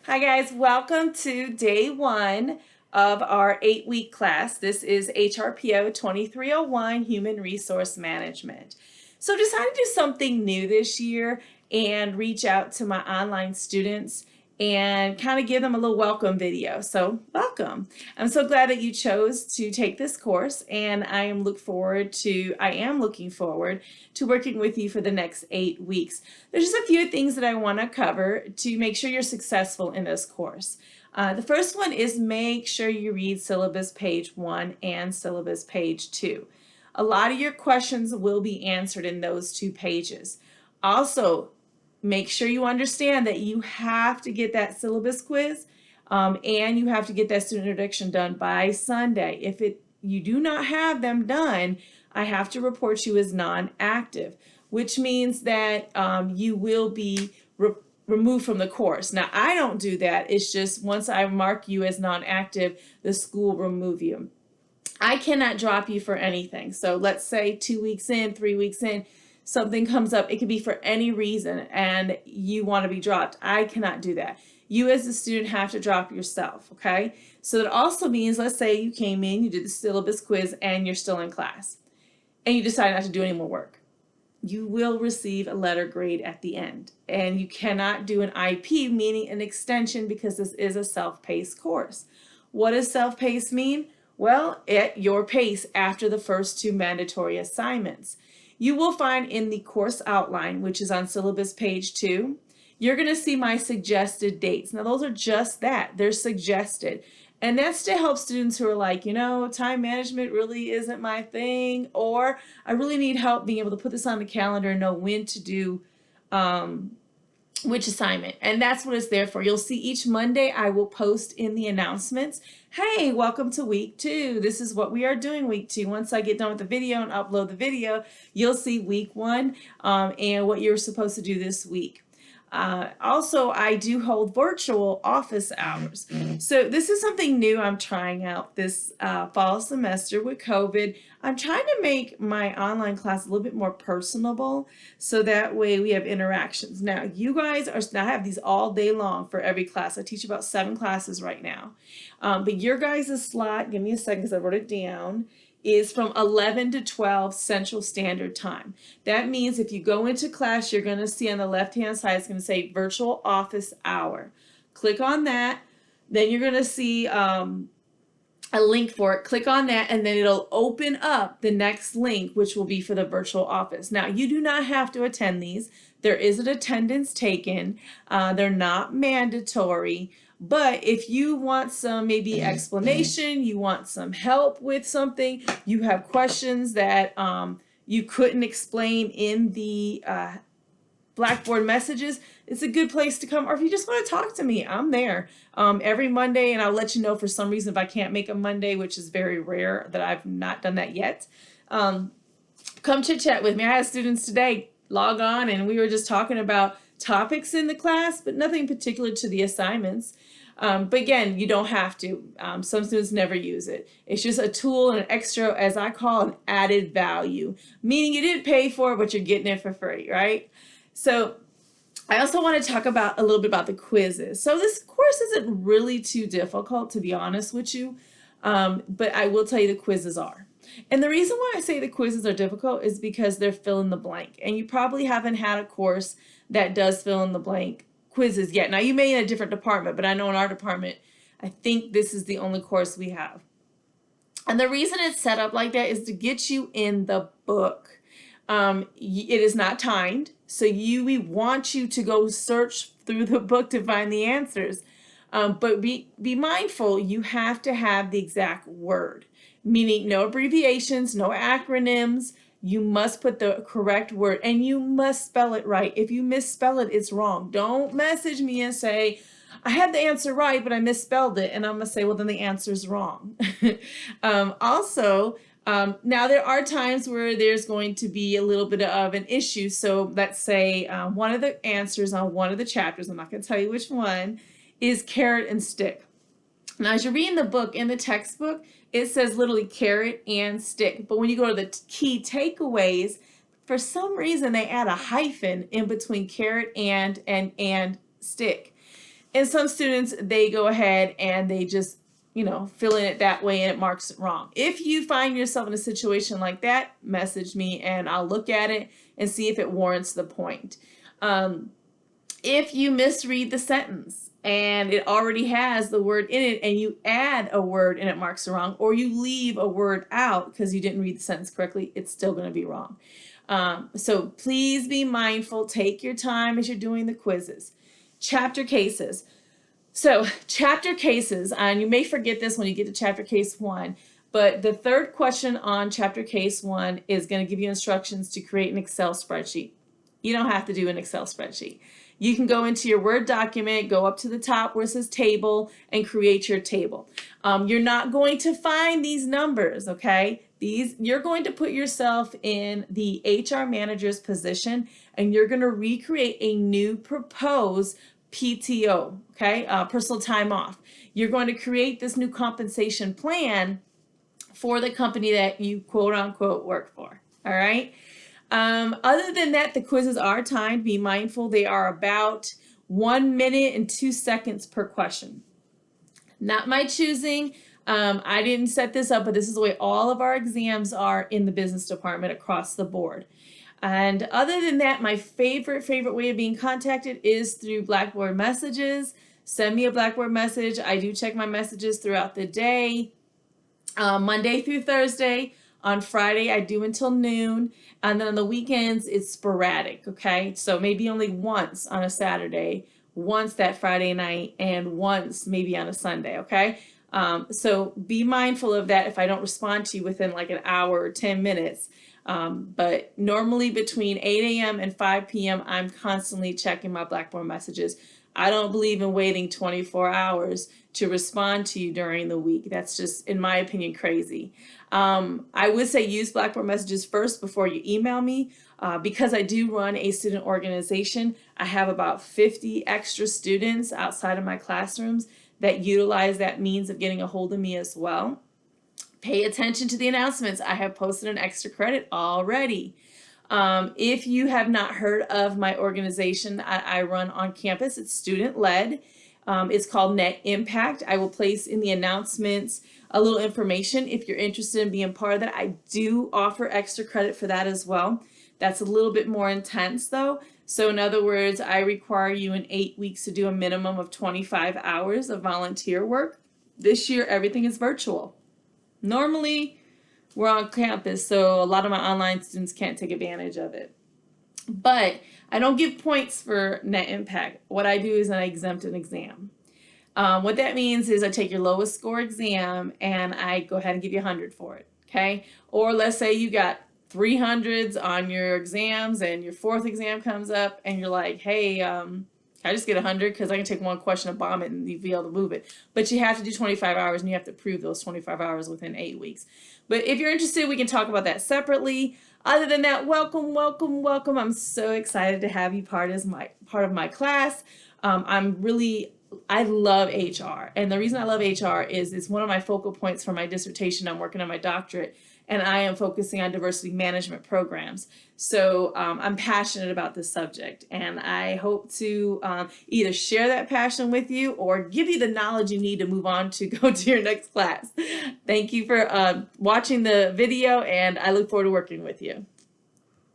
Hi guys, welcome to day one of our 8-week class. This is HRPO 2301, Human Resource Management. So I decided to do something new this year and reach out to my online students and kind of give them a little welcome video. So welcome. I'm so glad that you chose to take this course, and I am looking forward to working with you for the next 8 weeks. There's just a few things that I want to cover to make sure you're successful in this course. The first one is make sure you read syllabus page 1 and syllabus page 2. A lot of your questions will be answered in those 2 pages. Also, make sure you understand that you have to get that syllabus quiz and you have to get that student introduction done by Sunday. If you do not have them done, I have to report you as non-active, which means that you will be removed from the course. Now, I don't do that. It's just once I mark you as non-active, the school will remove you. I cannot drop you for anything. So let's say 2 weeks in, 3 weeks in, something comes up. It could be for any reason and you want to be dropped. I cannot do that. You as a student have to drop yourself, okay? So that also means, let's say you came in, you did the syllabus quiz, and you're still in class, and you decide not to do any more work. You will receive a letter grade at the end, and you cannot do an IP, meaning an extension, because this is a self-paced course. What does self-paced mean? Well, at your pace after the first 2 mandatory assignments. You will find in the course outline, which is on syllabus page 2, you're going to see my suggested dates. Now, those are just that. They're suggested. And that's to help students who are like, time management really isn't my thing, or I really need help being able to put this on the calendar and know when to do which assignment. And that's what it's there for. You'll see each Monday I will post in the announcements, hey, welcome to week 2. This is what we are doing week 2. Once I get done with the video and upload the video, you'll see week 1 and what you're supposed to do this week. Also, I do hold virtual office hours. So this is something new I'm trying out this fall semester with COVID. I'm trying to make my online class a little bit more personable so that way we have interactions. Now, you guys I have these all day long for every class. I teach about 7 classes right now. But your guys' slot, give me a second because I wrote it down, is from 11 to 12 Central Standard Time. That means if you go into class, you're going to see on the left-hand side, it's going to say Virtual Office Hour. Click on that. Then you're going to see a link for it. Click on that, and then it'll open up the next link, which will be for the virtual office. Now, you do not have to attend these. There is an attendance taken. They're not mandatory. But if you want some maybe explanation, you want some help with something, you have questions that you couldn't explain in the Blackboard messages, it's a good place to come. Or if you just want to talk to me, I'm there every Monday, and I'll let you know for some reason if I can't make a Monday, which is very rare that I've not done that yet. Come chit chat with me. I had students today log on, and we were just talking about topics in the class, but nothing particular to the assignments. But again, you don't have to. Some students never use it. It's just a tool and an extra, as I call, an added value, meaning you didn't pay for it, but you're getting it for free, right? So I also want to talk about a little bit about the quizzes. So this course isn't really too difficult, to be honest with you, but I will tell you the quizzes are. And the reason why I say the quizzes are difficult is because they're fill in the blank. And you probably haven't had a course that does fill in the blank quizzes yet. Now, you may in a different department, but I know in our department, I think this is the only course we have. And the reason it's set up like that is to get you in the book. It is not timed, so we want you to go search through the book to find the answers. But be mindful, you have to have the exact word, meaning no abbreviations, no acronyms. You must put the correct word, and you must spell it right. If you misspell it, it's wrong. Don't message me and say, I had the answer right, but I misspelled it. And I'm going to say, well, then the answer's wrong. Now there are times where there's going to be a little bit of an issue. So let's say one of the answers on one of the chapters, I'm not going to tell you which one, is carrot and stick. Now, as you're reading the book, in the textbook, it says literally carrot and stick. But when you go to the key takeaways, for some reason, they add a hyphen in between carrot and stick. And some students, they go ahead and they just, fill in it that way and it marks it wrong. If you find yourself in a situation like that, message me and I'll look at it and see if it warrants the point. If you misread the sentence and it already has the word in it and you add a word and it marks it wrong, or you leave a word out because you didn't read the sentence correctly, it's still going to be wrong. So please be mindful. Take your time as you're doing the quizzes. Chapter cases. So chapter cases, and you may forget this when you get to chapter case 1, but the third question on chapter case 1 is going to give you instructions to create an Excel spreadsheet. You don't have to do an Excel spreadsheet. You can go into your Word document, go up to the top where it says table, and create your table. You're not going to find these numbers, okay? You're going to put yourself in the HR manager's position, and you're going to recreate a new proposed PTO, okay? Personal time off. You're going to create this new compensation plan for the company that you quote unquote work for, all right? Other than that, the quizzes are timed. Be mindful, they are about 1 minute and 2 seconds per question. Not my choosing. I didn't set this up, but this is the way all of our exams are in the business department across the board. And other than that, my favorite way of being contacted is through Blackboard messages. Send me a Blackboard message. I do check my messages throughout the day, Monday through Thursday. On Friday, I do until noon. And then on the weekends, it's sporadic, okay? So maybe only once on a Saturday, once that Friday night, and once maybe on a Sunday, okay? So be mindful of that if I don't respond to you within like an hour or 10 minutes. But normally between 8 a.m. and 5 p.m., I'm constantly checking my Blackboard messages. I don't believe in waiting 24 hours to respond to you during the week. That's just, in my opinion, crazy. I would say use Blackboard messages first before you email me. Because I do run a student organization, I have about 50 extra students outside of my classrooms that utilize that means of getting a hold of me as well. Pay attention to the announcements. I have posted an extra credit already. If you have not heard of my organization I run on campus, it's student-led. It's called Net Impact. I will place in the announcements a little information if you're interested in being part of that. I do offer extra credit for that as well. That's a little bit more intense though. So in other words, I require you in 8 weeks to do a minimum of 25 hours of volunteer work. This year, everything is virtual. Normally, we're on campus, so a lot of my online students can't take advantage of it. But I don't give points for Net Impact. What I do is I exempt an exam. What that means is I take your lowest score exam and I go ahead and give you 100 for it, okay? Or let's say you got 300s on your exams and your 4th exam comes up and you're like, hey, I just get 100 because I can take one question and bomb it and you'll be able to move it. But you have to do 25 hours and you have to prove those 25 hours within 8 weeks. But if you're interested, we can talk about that separately. Other than that, welcome, welcome, welcome. I'm so excited to have you part of my class. I love HR. And the reason I love HR is it's one of my focal points for my dissertation. I'm working on my doctorate and I am focusing on diversity management programs. So I'm passionate about this subject and I hope to either share that passion with you or give you the knowledge you need to move on to go to your next class. Thank you for watching the video and I look forward to working with you.